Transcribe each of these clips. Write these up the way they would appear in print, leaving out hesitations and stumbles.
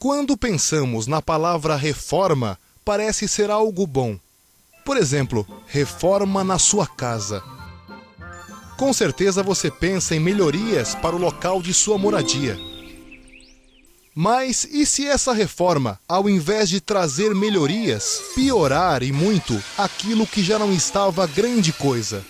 Quando pensamos na palavra reforma, parece ser algo bom. Por exemplo, reforma na sua casa. Com certeza você pensa em melhorias para o local de sua moradia. Mas e se essa reforma, ao invés de trazer melhorias, piorar e muito aquilo que já não estava grande coisa?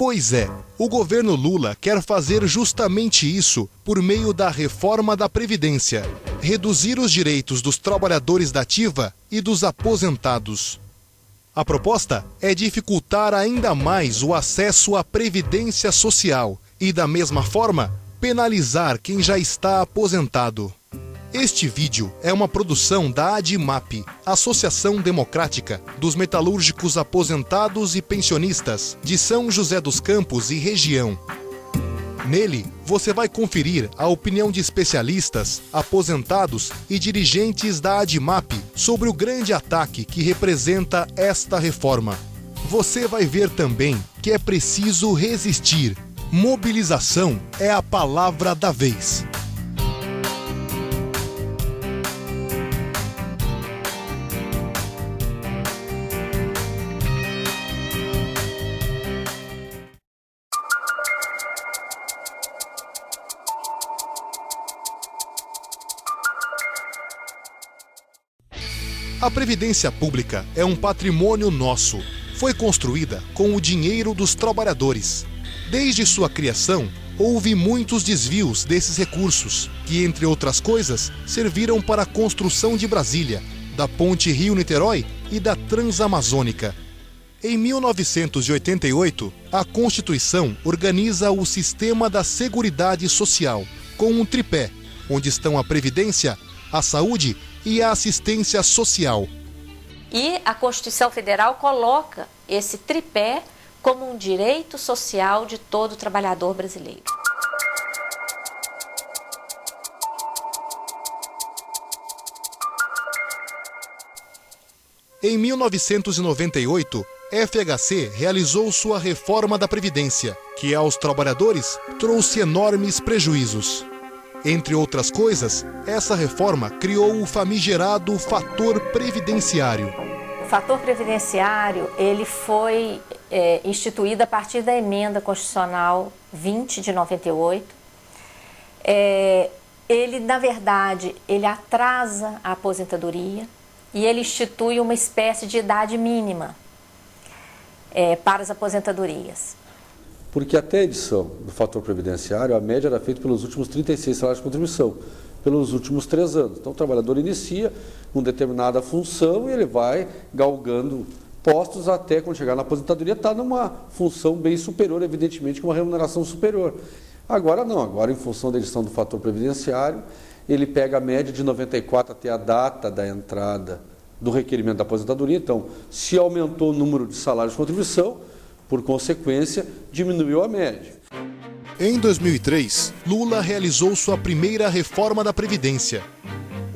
Pois é, o governo Lula quer fazer justamente isso por meio da reforma da Previdência, reduzir os direitos dos trabalhadores da ativa e dos aposentados. A proposta é dificultar ainda mais o acesso à Previdência Social e, da mesma forma, penalizar quem já está aposentado. Este vídeo é uma produção da ADIMAP, Associação Democrática dos Metalúrgicos Aposentados e Pensionistas de São José dos Campos e região. Nele, você vai conferir a opinião de especialistas, aposentados e dirigentes da ADIMAP sobre o grande ataque que representa esta reforma. Você vai ver também que é preciso resistir. Mobilização é a palavra da vez. A Previdência Pública é um patrimônio nosso. Foi construída com o dinheiro dos trabalhadores. Desde sua criação, houve muitos desvios desses recursos, que, entre outras coisas, serviram para a construção de Brasília, da Ponte Rio-Niterói e da Transamazônica. Em 1988, a Constituição organiza o sistema da Seguridade Social, com um tripé, onde estão a Previdência, a Saúde e a Assistência Social. E a Constituição Federal coloca esse tripé como um direito social de todo trabalhador brasileiro. Em 1998, FHC realizou sua reforma da Previdência, que aos trabalhadores trouxe enormes prejuízos. Entre outras coisas, essa reforma criou o famigerado fator previdenciário. O fator previdenciário ele foi instituído a partir da emenda constitucional 20 de 98. Ele, na verdade, ele atrasa a aposentadoria e ele institui uma espécie de idade mínima para as aposentadorias. Porque até a edição do fator previdenciário, a média era feita pelos últimos 36 salários de contribuição, pelos últimos 3 anos. Então o trabalhador inicia uma determinada função e ele vai galgando postos até quando chegar na aposentadoria está numa função bem superior, evidentemente com uma remuneração superior. Agora não, agora em função da edição do fator previdenciário, ele pega a média de 94 até a data da entrada do requerimento da aposentadoria. Então, se aumentou o número de salários de contribuição, por consequência, diminuiu a média. Em 2003, Lula realizou sua primeira reforma da Previdência.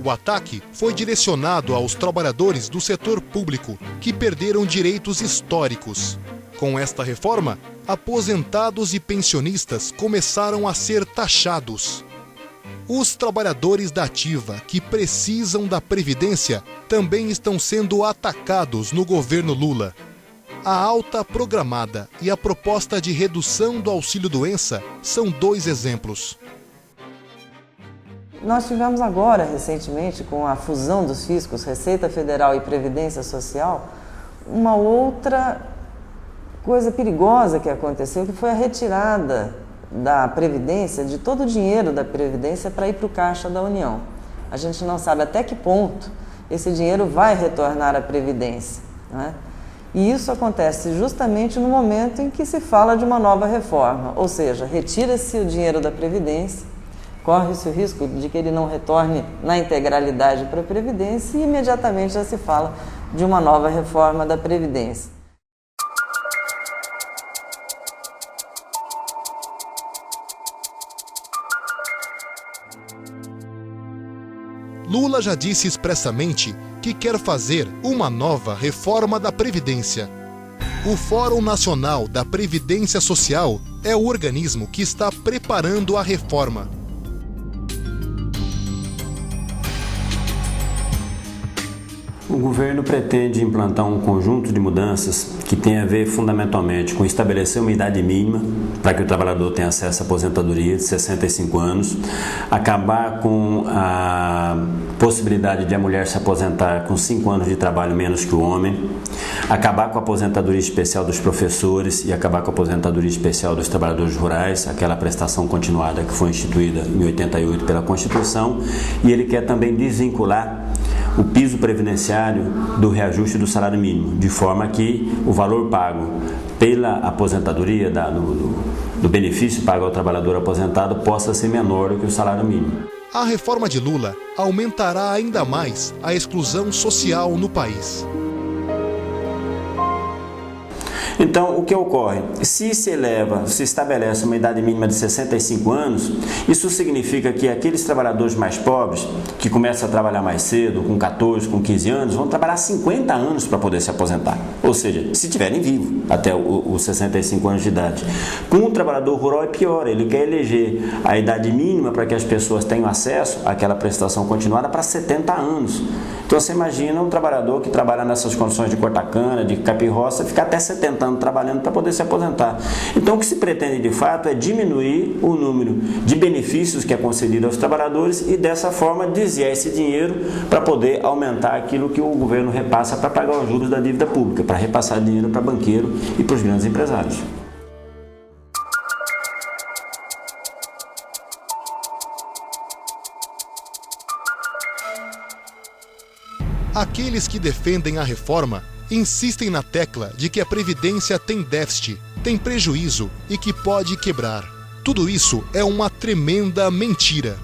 O ataque foi direcionado aos trabalhadores do setor público, que perderam direitos históricos. Com esta reforma, aposentados e pensionistas começaram a ser taxados. Os trabalhadores da ativa, que precisam da Previdência, também estão sendo atacados no governo Lula. A alta programada e a proposta de redução do auxílio-doença são 2 exemplos. Nós tivemos agora, recentemente, com a fusão dos fiscos, Receita Federal e Previdência Social, uma outra coisa perigosa que aconteceu, que foi a retirada da Previdência, de todo o dinheiro da Previdência para ir para o Caixa da União. A gente não sabe até que ponto esse dinheiro vai retornar à Previdência, não é? E isso acontece justamente no momento em que se fala de uma nova reforma, ou seja, retira-se o dinheiro da Previdência, corre-se o risco de que ele não retorne na integralidade para a Previdência e imediatamente já se fala de uma nova reforma da Previdência. Lula já disse expressamente que quer fazer uma nova reforma da Previdência. O Fórum Nacional da Previdência Social é o organismo que está preparando a reforma. O governo pretende implantar um conjunto de mudanças que tem a ver fundamentalmente com estabelecer uma idade mínima para que o trabalhador tenha acesso à aposentadoria de 65 anos, acabar com a possibilidade de a mulher se aposentar com 5 anos de trabalho menos que o homem, acabar com a aposentadoria especial dos professores e acabar com a aposentadoria especial dos trabalhadores rurais, aquela prestação continuada que foi instituída em 88 pela Constituição, e ele quer também desvincular o piso previdenciário do reajuste do salário mínimo, de forma que o valor pago pela aposentadoria, do benefício pago ao trabalhador aposentado, possa ser menor do que o salário mínimo. A reforma de Lula aumentará ainda mais a exclusão social no país. Então, o que ocorre? Se estabelece uma idade mínima de 65 anos, isso significa que aqueles trabalhadores mais pobres, que começam a trabalhar mais cedo, com 14, com 15 anos, vão trabalhar 50 anos para poder se aposentar. Ou seja, se estiverem vivos até os 65 anos de idade. Com o trabalhador rural é pior, ele quer eleger a idade mínima para que as pessoas tenham acesso àquela prestação continuada para 70 anos. Então, você imagina um trabalhador que trabalha nessas condições de cortar cana, de capim-roça, ficar até 70 anos trabalhando para poder se aposentar. Então, o que se pretende de fato é diminuir o número de benefícios que é concedido aos trabalhadores e dessa forma desviar esse dinheiro para poder aumentar aquilo que o governo repassa para pagar os juros da dívida pública, para repassar dinheiro para banqueiro e para os grandes empresários. Aqueles que defendem a reforma insistem na tecla de que a Previdência tem déficit, tem prejuízo e que pode quebrar. Tudo isso é uma tremenda mentira.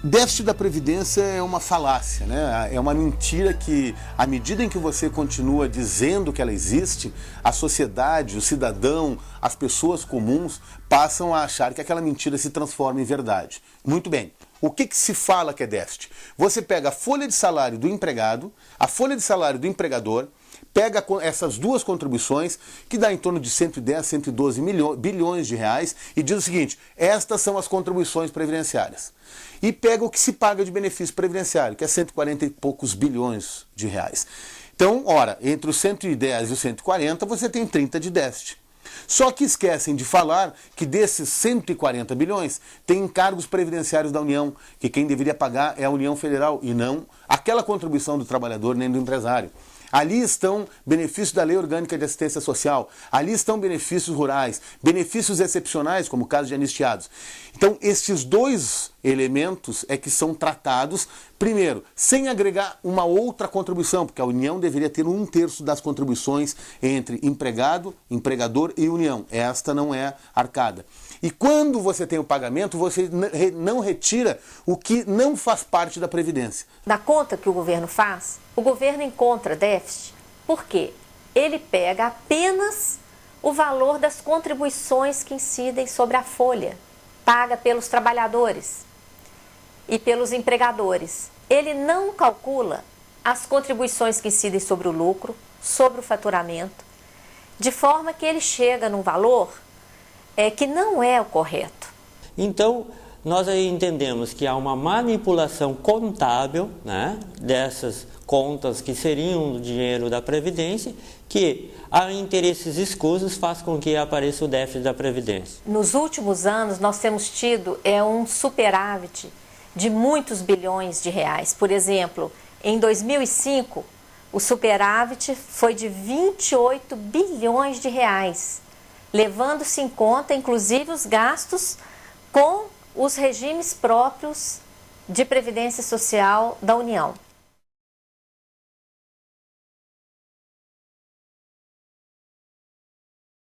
Déficit da Previdência é uma falácia, né? É uma mentira que, à medida em que você continua dizendo que ela existe, a sociedade, o cidadão, as pessoas comuns passam a achar que aquela mentira se transforma em verdade. Muito bem. O que se fala que é déficit? Você pega a folha de salário do empregado, a folha de salário do empregador, pega essas duas contribuições, que dá em torno de 110, 112 bilhões de reais, e diz o seguinte: estas são as contribuições previdenciárias. E pega o que se paga de benefício previdenciário, que é 140 e poucos bilhões de reais. Então, ora, entre os 110 e os 140, você tem 30 de déficit. Só que esquecem de falar que desses 140 bilhões tem encargos previdenciários da União, que quem deveria pagar é a União Federal e não aquela contribuição do trabalhador nem do empresário. Ali estão benefícios da Lei Orgânica de Assistência Social, ali estão benefícios rurais, benefícios excepcionais, como o caso de anistiados. Então, esses dois elementos é que são tratados, primeiro, sem agregar uma outra contribuição, porque a União deveria ter 1/3 das contribuições entre empregado, empregador e União. Esta não é arcada. E quando você tem o pagamento, você não retira o que não faz parte da Previdência. Da conta que o governo faz, o governo encontra déficit porque ele pega apenas o valor das contribuições que incidem sobre a folha, paga pelos trabalhadores e pelos empregadores. Ele não calcula as contribuições que incidem sobre o lucro, sobre o faturamento, de forma que ele chega num valor que não é o correto. Então, nós aí entendemos que há uma manipulação contábil, né, dessas contas que seriam o dinheiro da Previdência, que há interesses escusos faz com que apareça o déficit da Previdência. Nos últimos anos, nós temos tido um superávit de muitos bilhões de reais. Por exemplo, em 2005, o superávit foi de 28 bilhões de reais, levando-se em conta, inclusive, os gastos com os regimes próprios de previdência social da União.